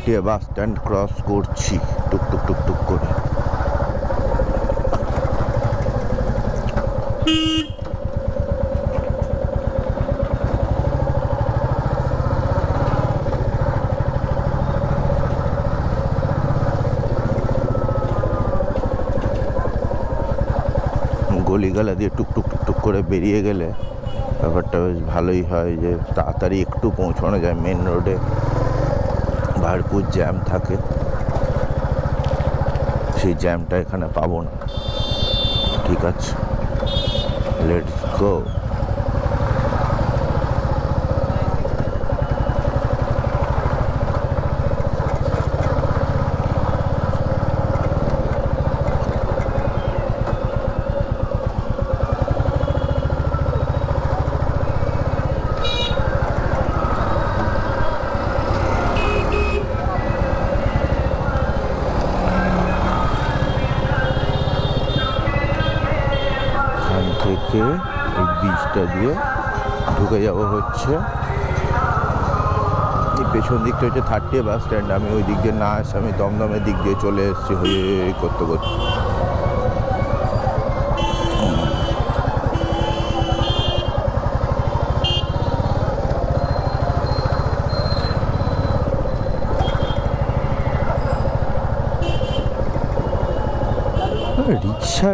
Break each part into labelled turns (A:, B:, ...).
A: থার্টিয়া bus stand cross করছি টুকটুক টুকটুক করে। গলিগালা দিয়ে টুকটুক টুকটুক করে বেরিয়ে গেলে ব্যাপারটা বেশ ভালোই হয়, যে তাড়াতাড়ি একটু পৌঁছানো যায়। মেন রোডে ভরপুর জ্যাম থাকে, সেই জ্যামটা এখানে পাবো না। ঠিক আছে, লেটস গো। থেকে এই ব্রিজটা দিয়ে ঢুকে যাব হচ্ছে এই পেছন দিকটা হচ্ছে থার্টিয়া বাস স্ট্যান্ড। আমি ওই দিক দিয়ে না এসে আমি দমদমের দিক দিয়ে চলে এসেছি হয়ে করতে করতে।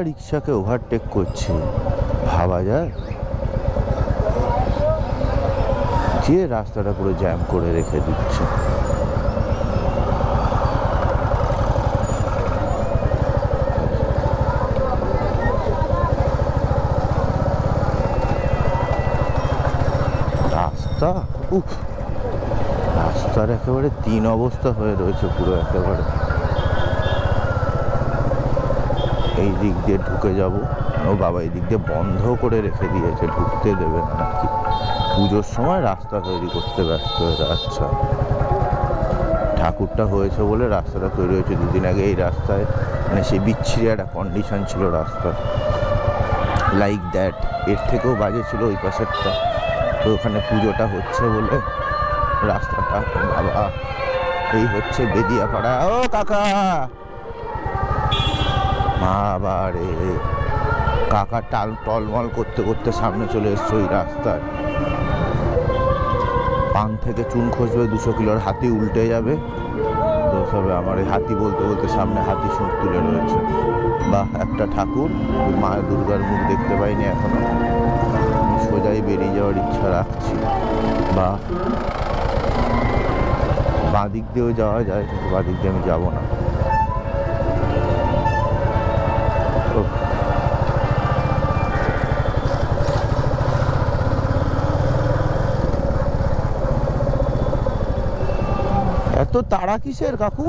A: রিক্সাকে ওভারটেক করছে, ভাবা যায়? যে রাস্তাটা পুরো জ্যাম করে রেখে দিচ্ছে। রাস্তা রাস্তার একেবারে তিন অবস্থা হয়ে রয়েছে পুরো একেবারে। এই দিক দিয়ে ঢুকে যাব, ও বাবা এই দিক দিয়ে বন্ধ করে রেখে দিয়েছে, ঢুকতে দেবে না নাকি। পুজোর সময় রাস্তা তৈরি করতে ব্যস্ত হয়ে। আচ্ছা, ঠাকুরটা হয়েছে বলে রাস্তাটা তৈরি হয়েছে। দুদিন আগে এই রাস্তায় মানে সেই বিচ্ছিরি একটা কন্ডিশন ছিল রাস্তার, লাইক দ্যাট। এর থেকেও বাজে ছিল ওই পাশেরটা। তো ওখানে পুজোটা হচ্ছে বলে রাস্তাটা, বাবা এই হচ্ছে বেদিয়াপাড়া। ও কাকা, বাবারে কাকা টলমল করতে করতে সামনে চলে এসছে ওই রাস্তায়। পান থেকে চুন খসবে, 200 কিলোর হাতি উল্টে যাবে। তো সবে আমার এই হাতি বলতে বলতে সামনে হাতি সুর তুলে রয়েছে। বা একটা ঠাকুর, মা দুর্গার মুখ দেখতে পাইনি এখনো। আমি সোজাই বেরিয়ে যাওয়ার ইচ্ছা রাখছি। বা বাঁ দিক দিয়েও যাওয়া যায়, কিন্তু বাঁ দিক দিয়ে আমি যাবো না। এত তাড়া কিসের কাকু?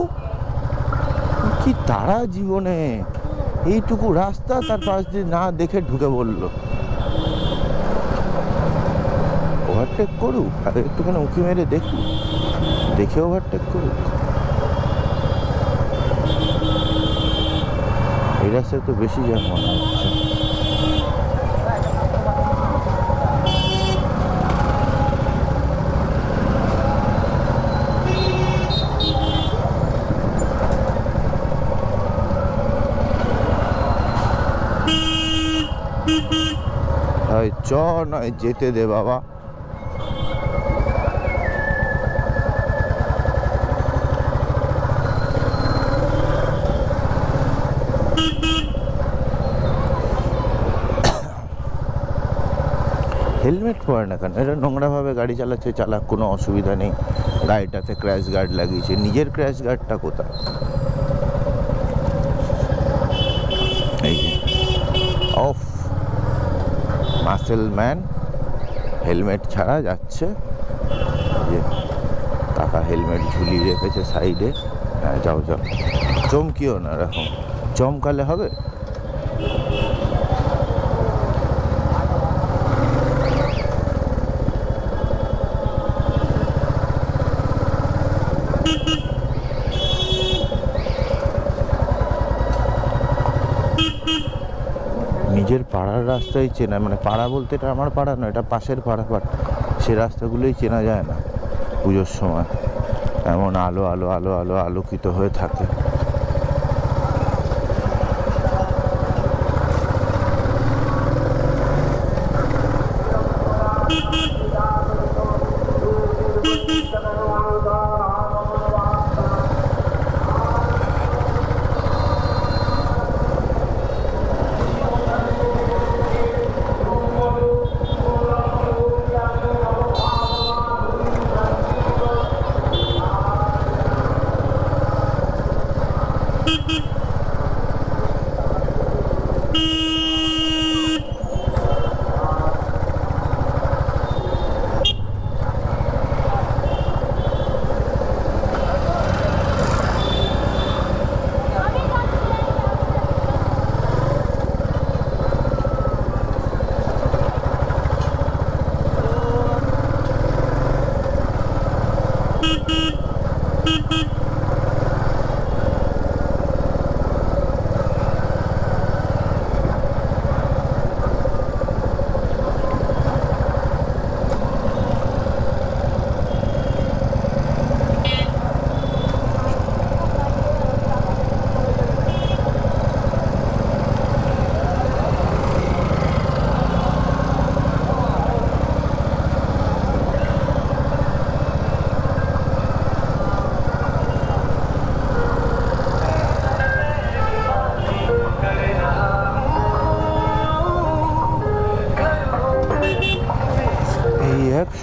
A: কি তাড়া জীবনে? এইটুকু রাস্তা, তার পাশ দিয়ে না দেখে ঢুকে বললো। ওভারটেক করুক, আর একটুখানি উঁকি মেরে দেখুক, দেখে ওভারটেক করুক। এই রাস্তায় তো বেশি জ্যাম মনে হচ্ছে। চ নয় যেতে দে বাবা। হেলমেট পরে না কেন? এটা নোংরাভাবে গাড়ি চালাচ্ছে, চালাক, কোনো অসুবিধা নেই। গাড়িটাতে ক্র্যাশ গার্ড লাগিয়েছে, নিজের ক্র্যাশ গার্ডটা কোথায়? এই অফ মাসেল ম্যান হেলমেট ছাড়া যাচ্ছে। যে কাকা হেলমেট ঝুলিয়ে রেখেছে সাইডে। হ্যাঁ যাও যাও, চমকিও না, এরকম চমকালে হবে? নিজের পাড়ার রাস্তাই চেনা, মানে পাড়া বলতে এটা আমার পাড়া নয়, এটা পাশের পাড়া, বাট সে রাস্তাগুলোই চেনা যায় না পুজোর সময়। এমন আলো আলো আলো আলো আলোকিত হয়ে থাকে।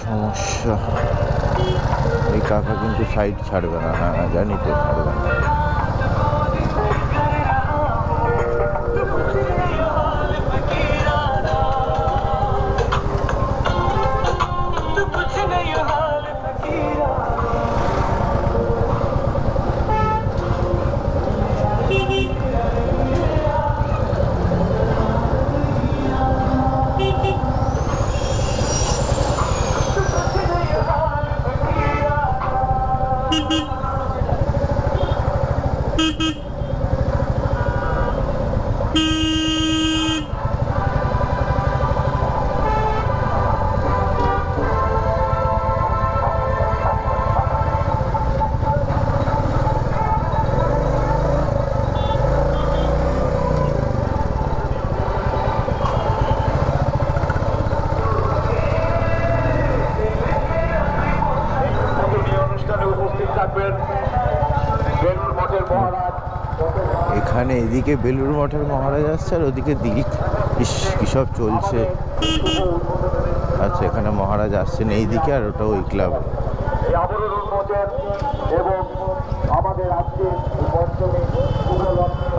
A: সমস্যা, এই কাকা কিন্তু সাইড ছাড়বে না। হ্যাঁ জানি তো, ছাড়বে না। এখানে এদিকে বেলুড় মঠের মহারাজ আসছে আর ওদিকে দিক কিসব চলছে। আচ্ছা, এখানে মহারাজ আসছেন এইদিকে, আর ওটা ওই ক্লাব।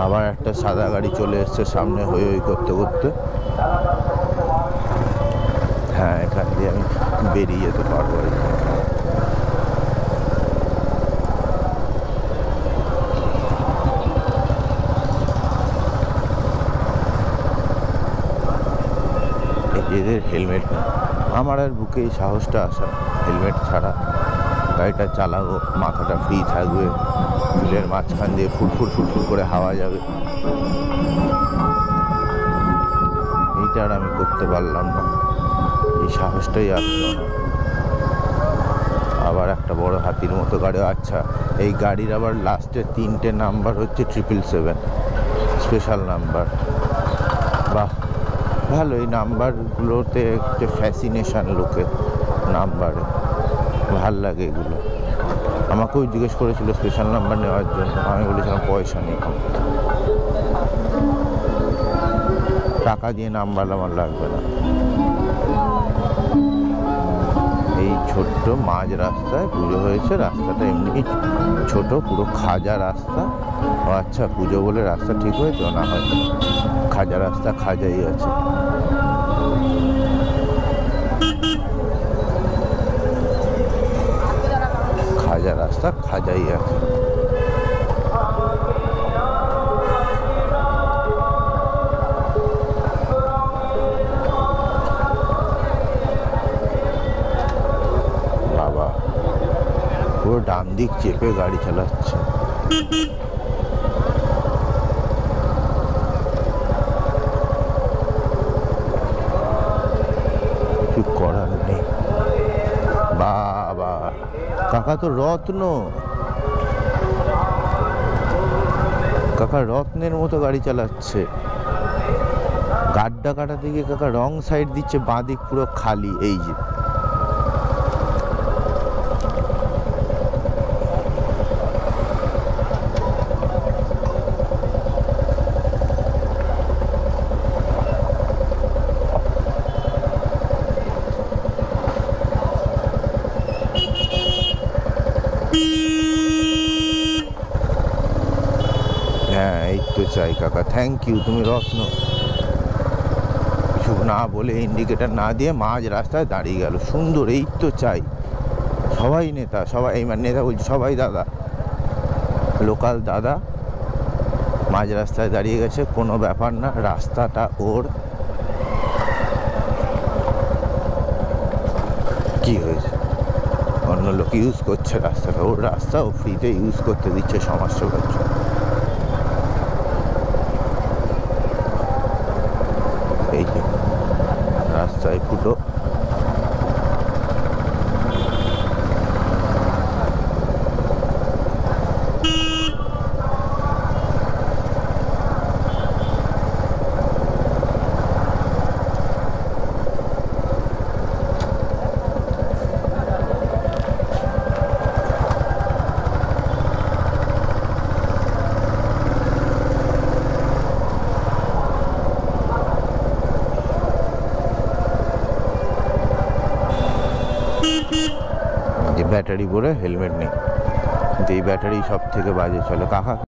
A: আবার একটা সাদা গাড়ি চলে এসছে সামনে, হই হই করতে করতে। হ্যাঁ, এখান দিয়ে আমি বেরিয়ে যেতে পারবো। এদের হেলমেট নেই, আমার আর বুকে এই সাহসটা আসা হেলমেট ছাড়া গাড়িটা চালাবো, মাথাটা ফ্রি থাকবে, চুলের মাঝখান দিয়ে ফুটফুট ফুটফুট করে হাওয়া যাবে। এইটা আর আমি করতে পারলাম না, এই সাহসটাই আসলো না। আবার একটা বড় হাতির মতো গাড়ি। আচ্ছা, এই গাড়ির আবার লাস্টের 3টে নাম্বার হচ্ছে 777 স্পেশাল নাম্বার। বাহ, ভালো। এই নাম্বারগুলোতে একটা ফ্যাসিনেশন লোকের নাম্বারে, ভাল লাগে এগুলো। আমাকেও জিজ্ঞেস করেছিল স্পেশাল নাম্বার নেওয়ার জন্য, আমি বলেছিলাম পয়সা নেই, টাকা দিয়ে নাম্বার আমার লাগবে না। এই ছোট্ট মাঝ রাস্তায় পুজো হয়েছে, রাস্তাটা এমনি ছোট, পুরো খাজা রাস্তা। ও আচ্ছা, পুজো বলে রাস্তা ঠিক হয়েছে? না, হয়তো খাজা রাস্তা খাজাই আছে। খাজা রাস্তা খাজাই আছে। বাবা, পুরো ডান দিক চেপে গাড়ি চালাচ্ছে। কিছু করার নেই। বাবা, কাকা তো রত্ন, কাকা রত্নের মতো গাড়ি চালাচ্ছে। গাড্ডা কাটা দিকে কাকা রং সাইড দিচ্ছে, বাঁ দিক পুরো খালি। এই যে হ্যাঁ, এই তো চাই কাকা, থ্যাংক ইউ। তুমি রত্ন। কিছু না বলে ইন্ডিকেটার না দিয়ে মাঝ রাস্তায় দাঁড়িয়ে গেল, সুন্দর। এই তো চাই। সবাই নেতা, সবাই এই মানে নেতা বলছি, সবাই দাদা, লোকাল দাদা মাঝ রাস্তায় দাঁড়িয়ে গেছে, কোনো ব্যাপার না, রাস্তাটা ওর। কি হয়েছে? অন্য লোক ইউজ করছে রাস্তাটা, ওর রাস্তা ও ফ্রিতে ইউজ করতে দিচ্ছে সমাজসেবার জন্য। এই যে রাস্তায় ফুটো, ব্যাটারি ভরে হেলমেট নেই, কিন্তু এই ব্যাটারি সব থেকে বাজে চলে। কাকা